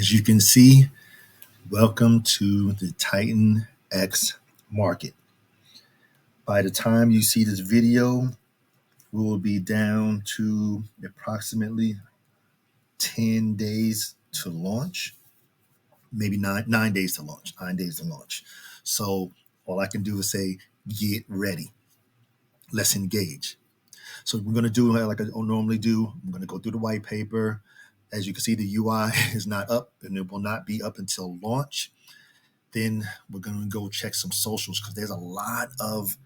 As you can see, welcome to the TitanX market. By the time you see this video, we will be down to approximately 10 days to launch, maybe nine days to launch, 9 days to launch. So all I can do is say, get ready. Let's engage. So we're going to do like I normally do. I'm going to go through the white paper. As you can see, the UI is not up and it will not be up until launch. Then we're going to go check some socials because there's a lot of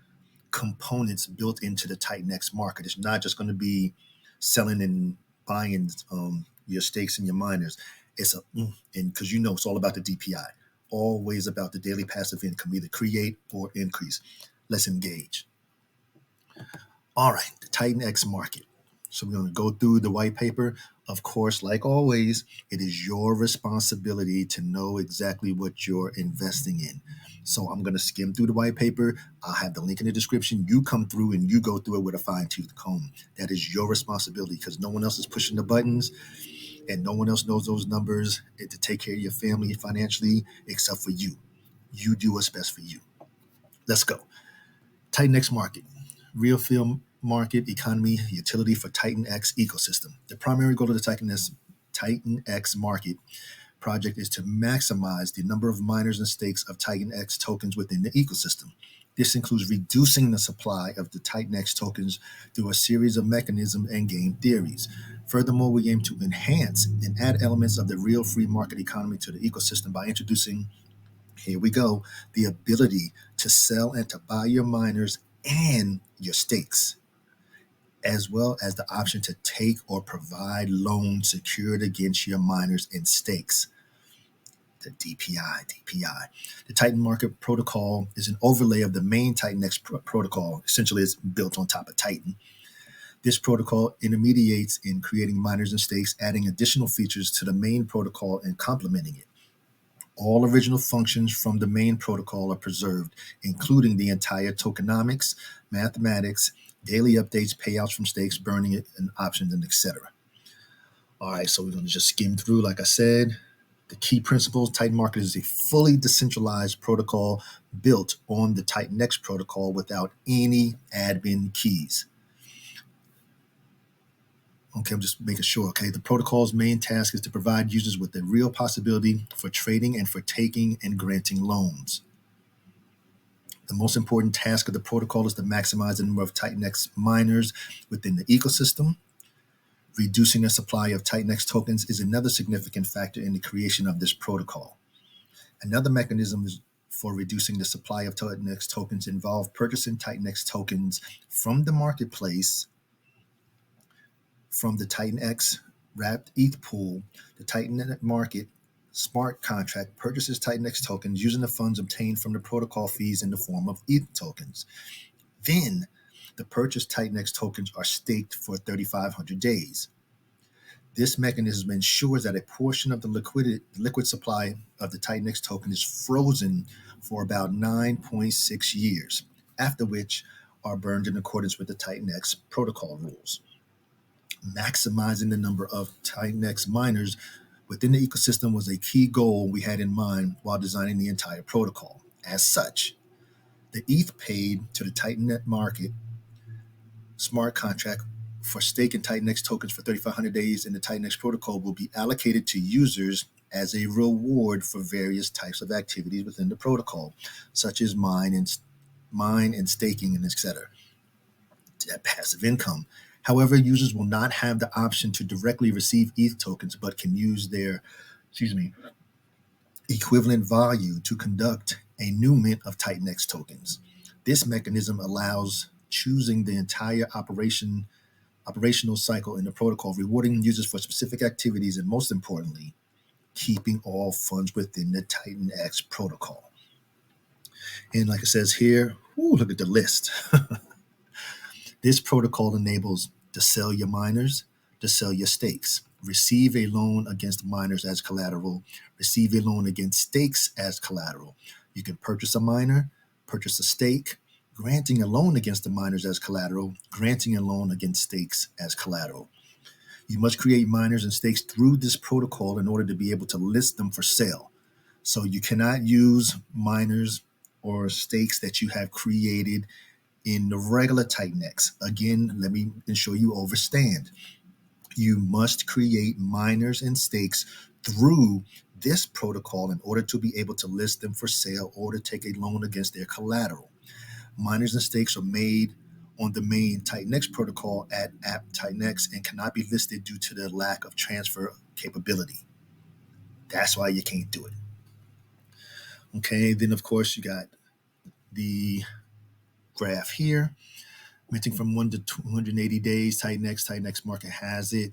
components built into the TitanX market. It's not just going to be selling and buying your stakes and your miners. It's and because it's all about the DPI, always about the daily passive income, either create or increase. Let's engage. All right, the TitanX market. So we're going to go through the white paper. Of course, like always, it is your responsibility to know exactly what you're investing in. So I'm going to skim through the white paper. I'll have the link in the description. You come through and you go through it with a fine-tooth comb. That is your responsibility because no one else is pushing the buttons and no one else knows those numbers to take care of your family financially except for you. You do what's best for you. Let's go. TitanX market. Real film market, economy, utility for TitanX ecosystem. The primary goal of the TitanX market project is to maximize the number of miners and stakes of TitanX tokens within the ecosystem. This includes reducing the supply of the TitanX tokens through a series of mechanisms and game theories. Furthermore, we aim to enhance and add elements of the real free market economy to the ecosystem by introducing, here we go, the ability to sell and to buy your miners and your stakes, as well as the option to take or provide loans secured against your miners and stakes. The DPI. The Titan Market Protocol is an overlay of the main TitanX protocol. Essentially, it's built on top of Titan. This protocol intermediates in creating miners and stakes, adding additional features to the main protocol and complementing it. All original functions from the main protocol are preserved, including the entire tokenomics, mathematics, daily updates, payouts from stakes, burning it, and options, and etc. All right, so we're going to just skim through. Like I said, the key principles: Titan Market is a fully decentralized protocol built on the TitanX protocol without any admin keys. Okay, I'm just making sure. Okay, the protocol's main task is to provide users with the real possibility for trading and for taking and granting loans. The most important task of the protocol is to maximize the number of TitanX miners within the ecosystem. Reducing the supply of TitanX tokens is another significant factor in the creation of this protocol. Another mechanism for reducing the supply of TitanX tokens involve purchasing TitanX tokens from the marketplace. From the TitanX wrapped ETH pool, the TitanX Market smart contract purchases TitanX tokens using the funds obtained from the protocol fees in the form of ETH tokens. Then, the purchased TitanX tokens are staked for 3,500 days. This mechanism ensures that a portion of the liquid supply of the TitanX token is frozen for about 9.6 years, after which are burned in accordance with the TitanX protocol rules. Maximizing the number of TitanX miners within the ecosystem was a key goal we had in mind while designing the entire protocol. As such, the ETH paid to the TitanX Market smart contract for staking TitanX tokens for 3,500 days in the TitanX protocol will be allocated to users as a reward for various types of activities within the protocol, such as mine and staking and etc. Passive income. However, users will not have the option to directly receive ETH tokens, but can use their, equivalent value to conduct a new mint of TitanX tokens. This mechanism allows choosing the entire operational cycle in the protocol, rewarding users for specific activities, and most importantly, keeping all funds within the TitanX protocol. And like it says here, look at the list. This protocol enables to sell your miners, to sell your stakes, receive a loan against miners as collateral, receive a loan against stakes as collateral. You can purchase a miner, purchase a stake, granting a loan against the miners as collateral, granting a loan against stakes as collateral. You must create miners and stakes through this protocol in order to be able to list them for sale. So you cannot use miners or stakes that you have created in the regular TitanX. Again, let me ensure you understand. You must create miners and stakes through this protocol in order to be able to list them for sale or to take a loan against their collateral. Miners and stakes are made on the main TitanX protocol at app TitanX and cannot be listed due to the lack of transfer capability. That's why you can't do it. Okay, then of course you got the graph here. Minting from 1 to 280 days, TitanxMarket has it.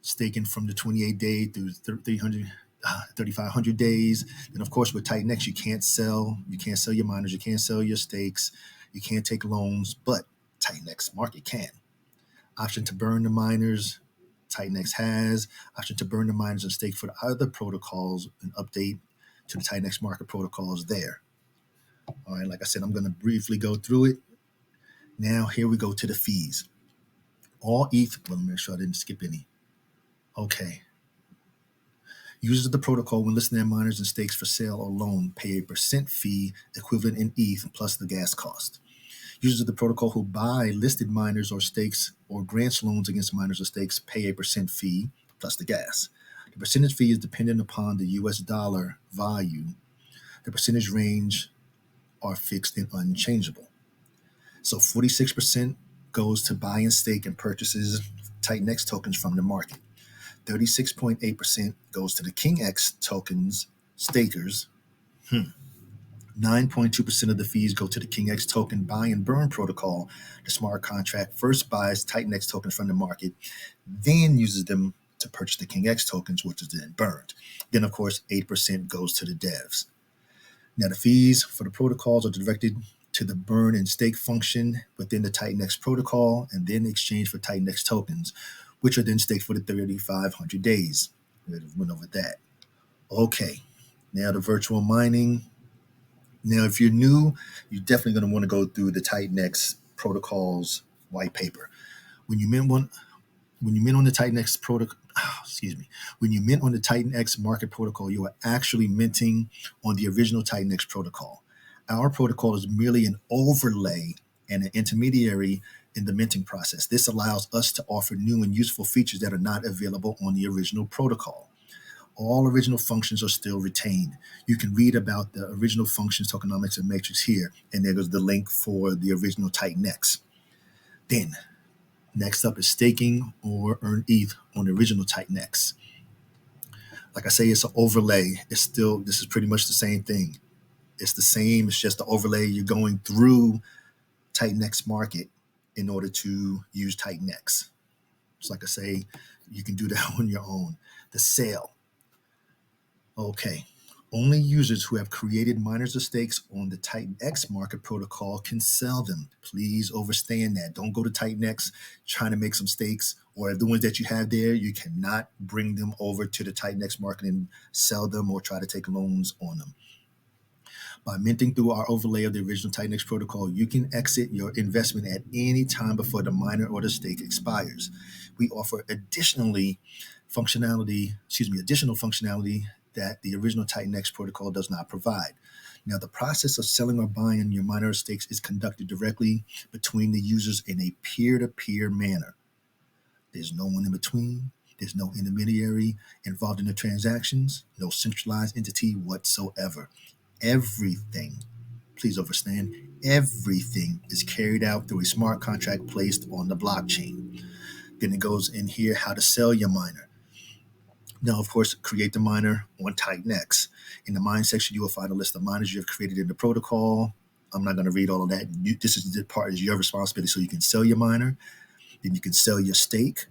Staking from the 28-day through 3,500 days. Then, of course, with TitanX, you can't sell your miners, you can't sell your stakes, you can't take loans, but TitanxMarket can. Option to burn the miners, TitanX has. Option to burn the miners and stake for the other protocols and update to the TitanxMarket protocols there. All right, like I said, I'm going to briefly go through it. Now, here we go to the fees. All ETH, let me make sure I didn't skip any. Okay. Users of the protocol, when listing their miners and stakes for sale or loan, pay a % fee equivalent in ETH plus the gas cost. Users of the protocol who buy listed miners or stakes or grants loans against miners or stakes pay a % fee plus the gas. The percentage fee is dependent upon the US dollar value. The percentage range are fixed and unchangeable. So 46% goes to buy and stake and purchases TitanX tokens from the market. 36.8% goes to the KingX tokens stakers. 9.2% of the fees go to the KingX token buy and burn protocol. The smart contract first buys TitanX tokens from the market, then uses them to purchase the KingX tokens, which is then burned. Then, of course, 8% goes to the devs. Now, the fees for the protocols are directed to the burn and stake function within the TitanX protocol and then exchange for TitanX tokens, which are then staked for the 3,500 days. We went over that. Okay, now the virtual mining. Now, if you're new, you're definitely going to want to go through the TitanX protocols white paper. When you mint on the TitanX protocol, when you mint on the TitanX market protocol, you are actually minting on the original TitanX protocol. Our protocol is merely an overlay and an intermediary in the minting process. This allows us to offer new and useful features that are not available on the original protocol. All original functions are still retained. You can read about the original functions, tokenomics, and matrix here, and there goes the link for the original TitanX. Then, next up is staking or earn ETH on the original TitanX. Like I say, it's an overlay. This is pretty much the same thing. It's the same. It's just the overlay. You're going through TitanxMarket in order to use TitanX. So like I say, you can do that on your own. The sale. Okay. Only users who have created miners or stakes on the TitanxMarket protocol can sell them. Please understand that. Don't go to TitanX trying to make some stakes, or the ones that you have there, you cannot bring them over to the TitanxMarket and sell them or try to take loans on them. By minting through our overlay of the original TitanX protocol, you can exit your investment at any time before the miner or the stake expires. We offer additional functionality that the original TitanX protocol does not provide. Now, the process of selling or buying your miner or stakes is conducted directly between the users in a peer-to-peer manner. There's no one in between. There's no intermediary involved in the transactions, no centralized entity whatsoever. Everything, please understand, everything is carried out through a smart contract placed on the blockchain. Then it goes in here how to sell your miner. Now, of course, create the miner on TitanX. In the mine section, you will find a list of miners you have created in the protocol. I'm not going to read all of that. This is the part is your responsibility. So you can sell your miner, then you can sell your stake,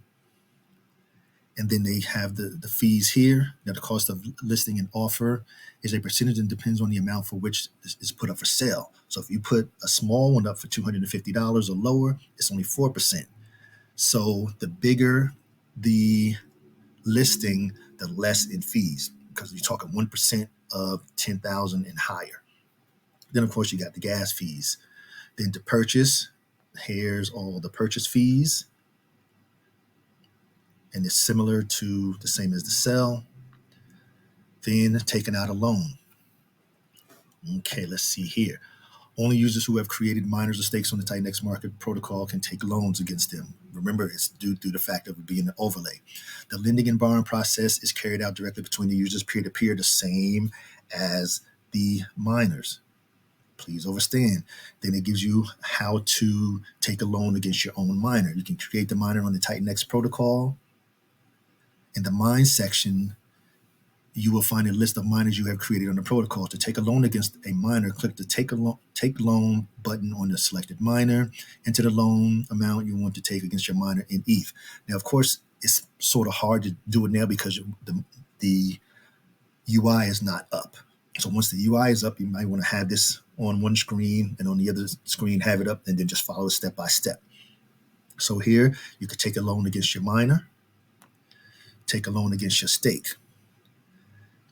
and then they have the fees here. Now, the cost of listing an offer is a percentage and depends on the amount for which is put up for sale. So if you put a small one up for $250 or lower, it's only 4%. So the bigger the listing, the less in fees, because you're talking 1% of 10,000 and higher. Then, of course, you got the gas fees. Then to purchase, here's all the purchase fees. and it's similar to the same as the sell. Then taking out a loan. Okay, let's see here. Only users who have created miners or stakes on the TitanX market protocol can take loans against them. Remember, it's due to the fact of it being an overlay. The lending and borrowing process is carried out directly between the users peer-to-peer, the same as the miners. Please understand. Then it gives you how to take a loan against your own miner. You can create the miner on the TitanX protocol. In the mine section, you will find a list of miners you have created on the protocol. To take a loan against a miner, click the take loan button on the selected miner. Enter the loan amount you want to take against your miner in ETH. Now, of course, it's sort of hard to do it now because the UI is not up. So once the UI is up, you might want to have this on one screen and on the other screen have it up and then just follow it step by step. So here, you could take a loan against your miner, take a loan against your stake.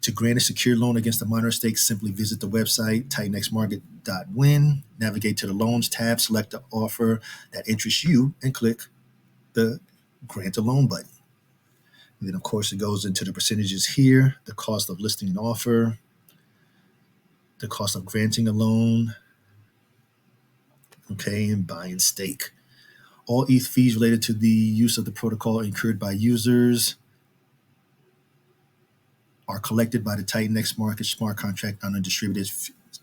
To grant a secure loan against a miner stake, simply visit the website, TitanxMarket.win, navigate to the Loans tab, select the offer that interests you, and click the Grant a Loan button. And then, of course, it goes into the percentages here, the cost of listing an offer, the cost of granting a loan, okay, and buying stake. All ETH fees related to the use of the protocol incurred by users are collected by the TitanX market smart contract on a distributed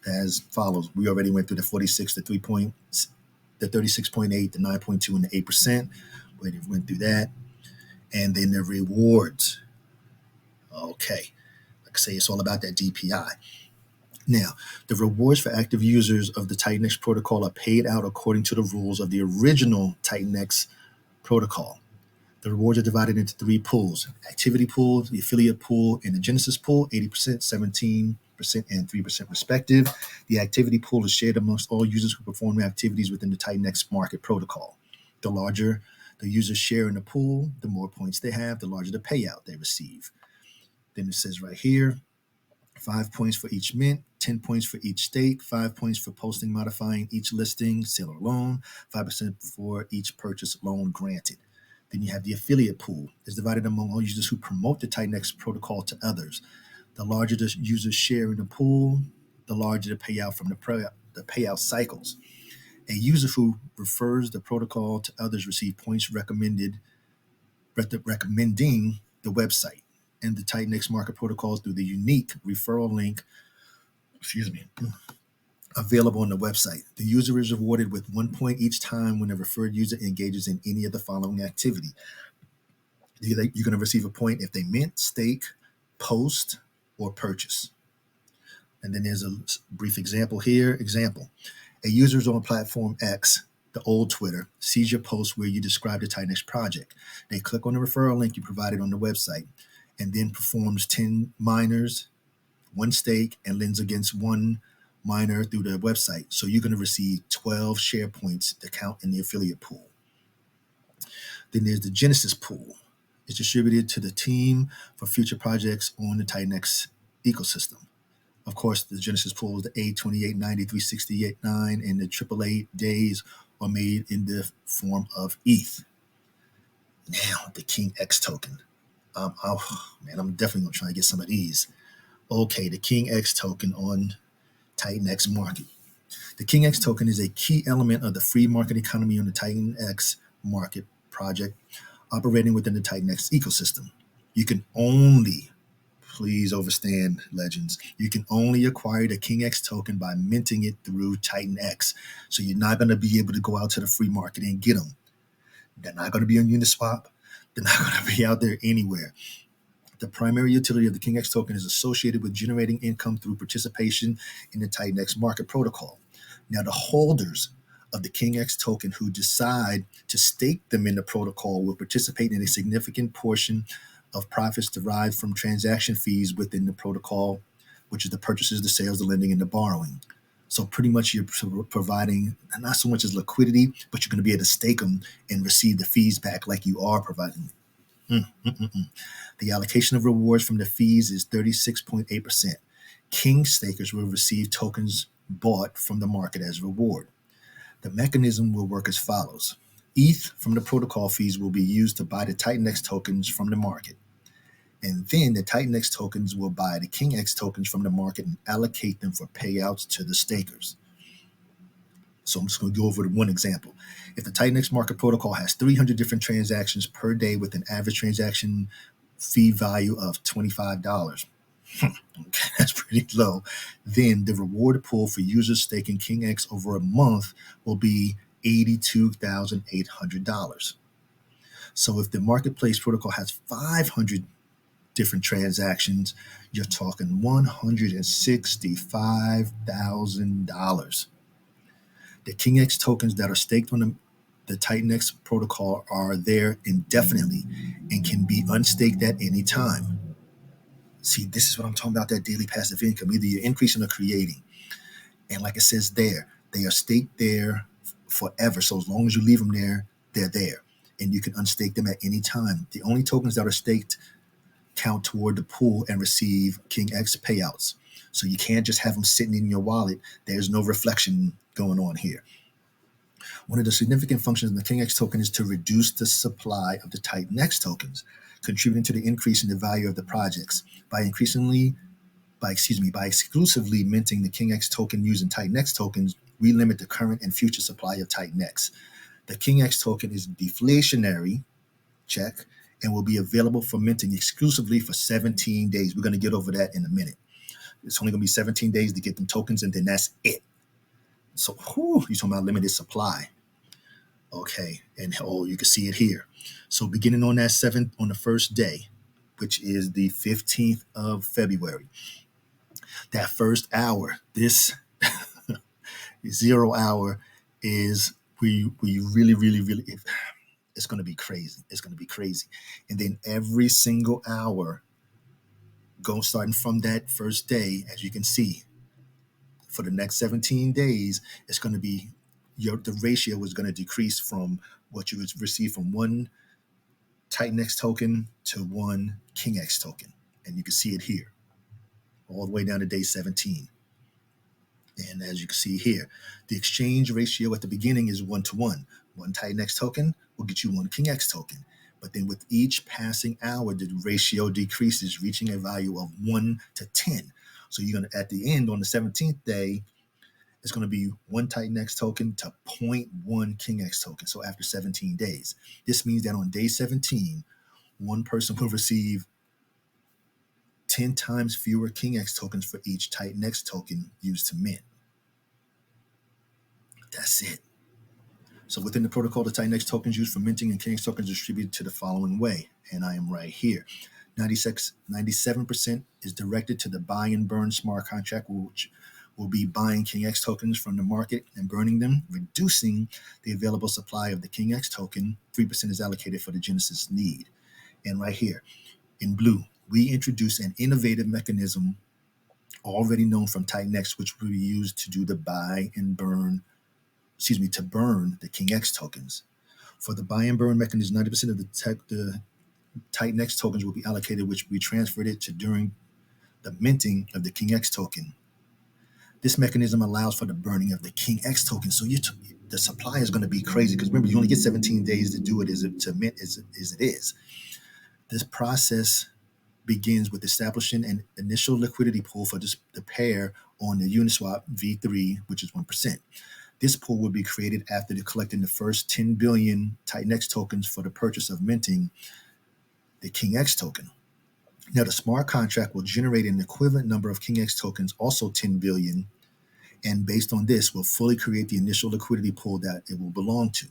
as follows. We already went through the 46, the 3 points, the 36.8, the 9.2, and the 8%. We went through that. And then the rewards. Okay. Like I say, it's all about that DPI. Now, the rewards for active users of the TitanX protocol are paid out according to the rules of the original TitanX protocol. The rewards are divided into 3 pools: activity pool, the affiliate pool, and the Genesis pool, 80%, 17%, and 3% respective. The activity pool is shared amongst all users who perform activities within the TitanX market protocol. The larger the users share in the pool, the more points they have, the larger the payout they receive. Then it says right here, 5 points for each mint, 10 points for each stake, 5 points for posting modifying each listing, sale or loan, 5% for each purchase loan granted. Then you have the affiliate pool. It's divided among all users who promote the TitanX protocol to others. The larger the users share in the pool, the larger the payout from the payout cycles. A user who refers the protocol to others receives points recommending the website and the TitanX market protocol through the unique referral link, available on the website. The user is rewarded with 1 point each time when a referred user engages in any of the following activity. You're going to receive a point if they mint, stake, post, or purchase. And then there's a brief example here. Example: a user is on platform X, the old Twitter, sees your post where you describe the TitanX project. They click on the referral link you provided on the website and then performs 10 miners, 1 stake, and lends against 1 miner through the website. So you're going to receive 12 share points to count in the affiliate pool. Then there's the Genesis pool. It's distributed to the team for future projects on the TitanX ecosystem. Of course, the Genesis pool is the 8, 28, 90, 368, 9, and the 888 days are made in the form of ETH. Now, the KingX token. I'm definitely going to try and get some of these. Okay, the KingX token on TitanX market. The KingX token is a key element of the free market economy on the TitanX market project operating within the TitanX ecosystem. You can only, please understand, legends, you can only acquire the KingX token by minting it through TitanX. So you're not going to be able to go out to the free market and get them. They're not going to be on Uniswap. They're not going to be out there anywhere. The primary utility of the KingX token is associated with generating income through participation in the TitanX market protocol. Now, the holders of the KingX token who decide to stake them in the protocol will participate in a significant portion of profits derived from transaction fees within the protocol, which is the purchases, the sales, the lending, and the borrowing. So pretty much you're providing not so much as liquidity, but you're going to be able to stake them and receive the fees back like you are providing. The allocation of rewards from the fees is 36.8%. King stakers will receive tokens bought from the market as reward. The mechanism will work as follows. ETH from the protocol fees will be used to buy the TitanX tokens from the market. And then the TitanX tokens will buy the KingX tokens from the market and allocate them for payouts to the stakers. So I'm just going to go over one example. If the TitanX market protocol has 300 different transactions per day with an average transaction fee value of $25, okay, that's pretty low, then the reward pool for users staking KingX over a month will be $82,800. So if the marketplace protocol has 500 different transactions, you're talking $165,000. The KingX tokens that are staked on the TitanX protocol are there indefinitely and can be unstaked at any time. See, this is what I'm talking about, that daily passive income. Either you're increasing or creating. And like it says there, they are staked there forever. So as long as you leave them there, they're there. And you can unstake them at any time. The only tokens that are staked count toward the pool and receive KingX payouts. So you can't just have them sitting in your wallet. There's no reflection going on here. One of the significant functions of the KingX token is to reduce the supply of the TitanX tokens, contributing to the increase in the value of the projects. By exclusively minting the KingX token using TitanX tokens, we limit the current and future supply of TitanX. The KingX token is deflationary, check, and will be available for minting exclusively for 17 days. We're going to get over that in a minute. It's only going to be 17 days to get them tokens, and then that's it. So, you're talking about limited supply. Okay, and you can see it here. So beginning on the first day, which is the 15th of February, that first hour, this 0 hour is we really, it's going to be crazy. It's going to be crazy. And then every single hour, starting from that first day, as you can see, for the next 17 days, it's going to be the ratio is going to decrease from what you would receive from one TitanX token to one KingX token. And you can see it here, all the way down to day 17. And as you can see here, the exchange ratio at the beginning is 1-to-1. One TitanX token will get you one KingX token. But then with each passing hour, the ratio decreases, reaching a value of 1-to-10. So you're going to, at the end, on the 17th day, it's going to be one TitanX token to 0.1 KingX token. So after 17 days, this means that on day 17, one person will receive 10 times fewer KingX tokens for each TitanX token used to mint. That's it. So within the protocol, the TitanX tokens used for minting and KingX tokens distributed to the following way. And I am right here. 97% is directed to the buy and burn smart contract, which will be buying KingX tokens from the market and burning them, reducing the available supply of the KingX token. 3% is allocated for the Genesis need. And right here, in blue, we introduce an innovative mechanism already known from TitanX, which will be used to do the buy and burn, to burn the KingX tokens. For the buy and burn mechanism, 90% of the TitanX tokens will be allocated, which we transferred it to during the minting of the KingX token. This mechanism allows for the burning of the KingX token. So the supply is going to be crazy, because remember, you only get 17 days to do it to mint as it is. This process begins with establishing an initial liquidity pool for the pair on the Uniswap V3, which is 1%. This pool will be created after collecting the first 10 billion TitanX tokens for the purchase of minting the KingX token. Now, the smart contract will generate an equivalent number of KingX tokens, also 10 billion, and based on this, will fully create the initial liquidity pool that it will belong to.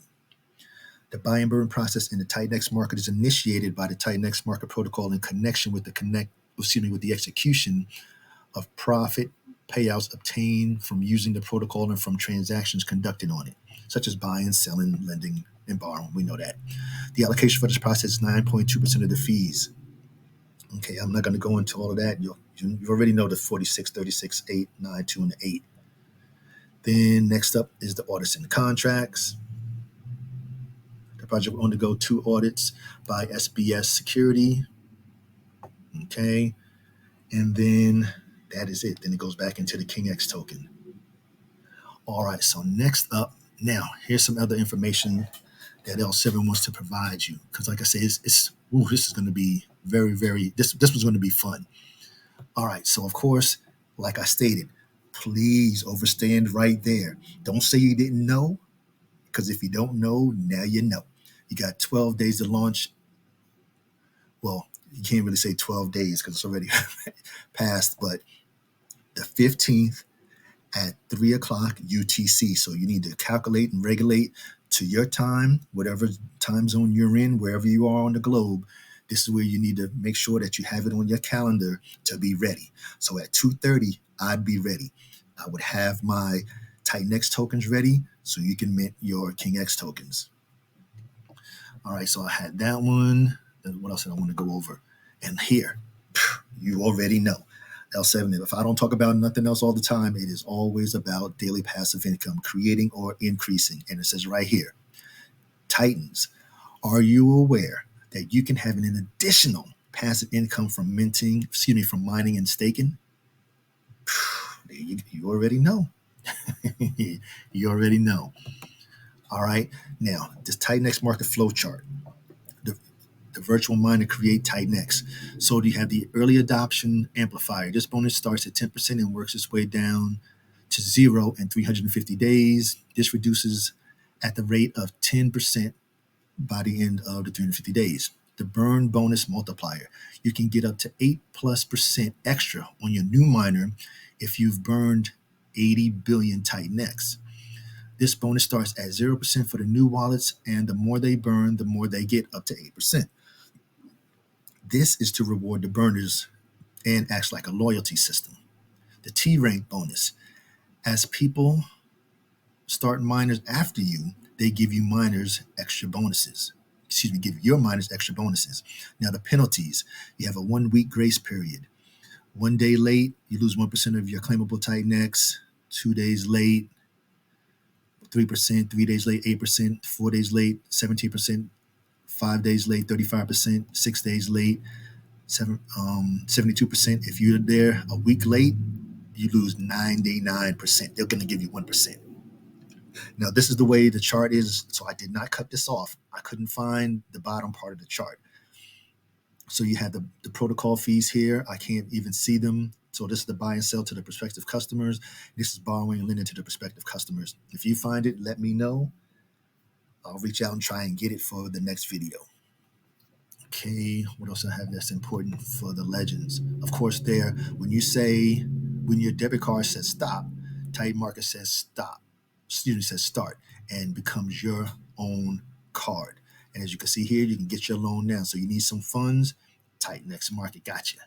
The buy and burn process in the TitanX market is initiated by the TitanX market protocol in connection with the execution of profit payouts obtained from using the protocol and from transactions conducted on it, such as buying, selling, lending, and borrowing. We know that. The allocation for this process is 9.2% of the fees. Okay, I'm not going to go into all of that. You already know the 46, 36, 8, 9, 2, and 8. Then next up is the audits and contracts. The project will undergo 2 audits by SBS Security. Okay, and then that is it. Then it goes back into the KingX token. All right, so next up, now here's some other information that L7 wants to provide you. Because like I say, this is going to be this was going to be fun. All right, so of course, like I stated, please overstand right there. Don't say you didn't know, because if you don't know, now you know. You got 12 days to launch. Well, you can't really say 12 days because it's already passed, but the 15th at 3 o'clock UTC. So you need to calculate and regulate to your time, whatever time zone you're in, wherever you are on the globe. This is where you need to make sure that you have it on your calendar to be ready. So at 2:30, I'd be ready. I would have my TitanX tokens ready so you can mint your KingX tokens. All right, so I had that one. What else did I want to go over? And here, you already know. L7, if I don't talk about nothing else all the time, it is always about daily passive income, creating or increasing. And it says right here, Titans, are you aware that you can have an additional passive income from from mining and staking? You already know. You already know. All right. Now, this TitanX market flow chart, the virtual miner create TitanX. So you have the early adoption amplifier. This bonus starts at 10% and works its way down to 0 in 350 days. This reduces at the rate of 10% by the end of the 350 days. The burn bonus multiplier. You can get up to 8+% extra on your new miner if you've burned 80 billion TitanX. This bonus starts at 0% for the new wallets, and the more they burn, the more they get, up to 8%. This is to reward the burners and acts like a loyalty system. The T rank bonus. As people start miners after you, they give you miners extra bonuses. Give your miners extra bonuses. Now, the penalties. You have a 1 week grace period. 1 day late, you lose 1% of your claimable TitanX. 2 days late, 3%. 3 days late, 8%. 4 days late, 17%. 5 days late, 35%. 6 days late, 72%. If you're there a week late, you lose 99%. They're going to give you 1%. Now, this is the way the chart is, so I did not cut this off. I couldn't find the bottom part of the chart. So you have the protocol fees here. I can't even see them. So this is the buy and sell to the prospective customers. This is borrowing and lending to the prospective customers. If you find it, let me know. I'll reach out and try and get it for the next video. Okay, what else I have that's important for the legends? Of course, when your debit card says stop, TitanMarket says stop. Says start, and becomes your own card. And as you can see here, you can get your loan now. So you need some funds, TitanxMarket got you.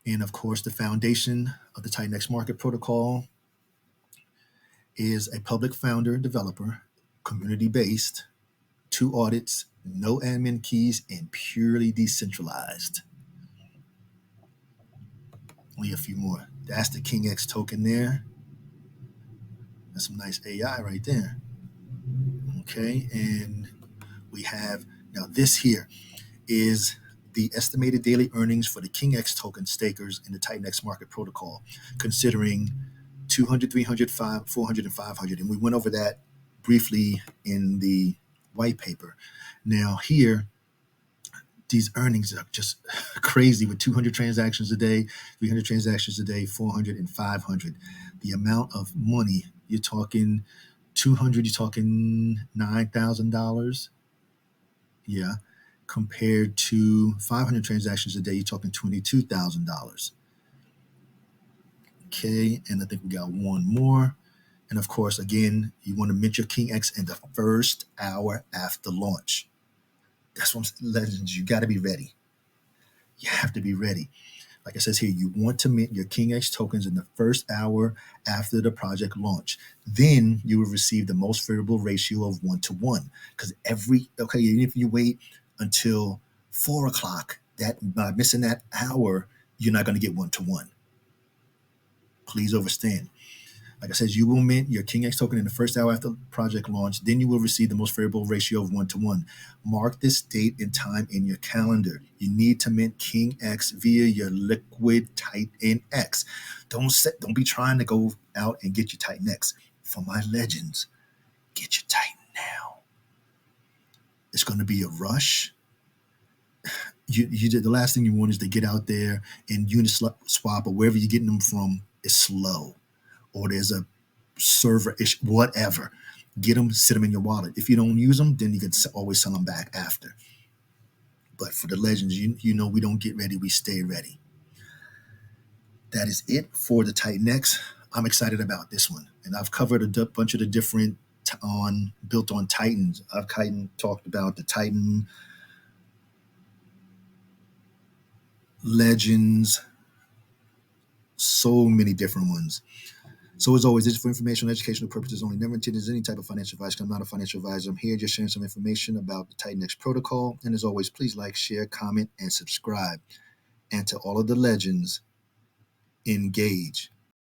And of course, the foundation of the TitanxMarket protocol is a public founder developer, community-based, 2 audits, no admin keys, and purely decentralized. Only a few more. That's the KingX token there. That's some nice AI right there. Okay, and we have, now this here is the estimated daily earnings for the KingX token stakers in the TitanxMarket protocol, considering 200, 300, 400, and 500. And we went over that briefly in the white paper. Now here, these earnings are just crazy with 200 transactions a day, 300 transactions a day, 400 and 500. The amount of money, you're talking 200, you're talking $9,000. Yeah. Compared to 500 transactions a day, you're talking $22,000. Okay. And I think we got one more. And of course, again, you want to mint your KingX in the first hour after launch. That's what legends. You got to be ready. You have to be ready. Like it says here, you want to mint your KingX tokens in the first hour after the project launch. Then you will receive the most favorable ratio of 1-to-1. Because even if you wait until 4 o'clock, that by missing that hour, you're not going to get 1-to-1. Please understand. Like I said, you will mint your KingX token in the first hour after project launch. Then you will receive the most favorable ratio of 1-to-1. Mark this date and time in your calendar. You need to mint KingX via your liquid TitanX. Don't be trying to go out and get your TitanX. For my legends, Get your Titan now. It's going to be a rush. You did the last thing you want is to get out there and Uniswap or wherever you're getting them from is slow, or there's a server issue, whatever. Get them, sit them in your wallet. If you don't use them, then you can always sell them back after. But for the legends, you know we don't get ready, we stay ready. That is it for the TitanX. I'm excited about this one, and I've covered a bunch of the different built on Titans. I've talked about the Titan legends, so many different ones. So as always, this is for informational educational purposes only, never intended as any type of financial advice. I'm not a financial advisor. I'm here just sharing some information about the TitanX protocol. And as always, please like, share, comment, and subscribe. And to all of the legends, engage.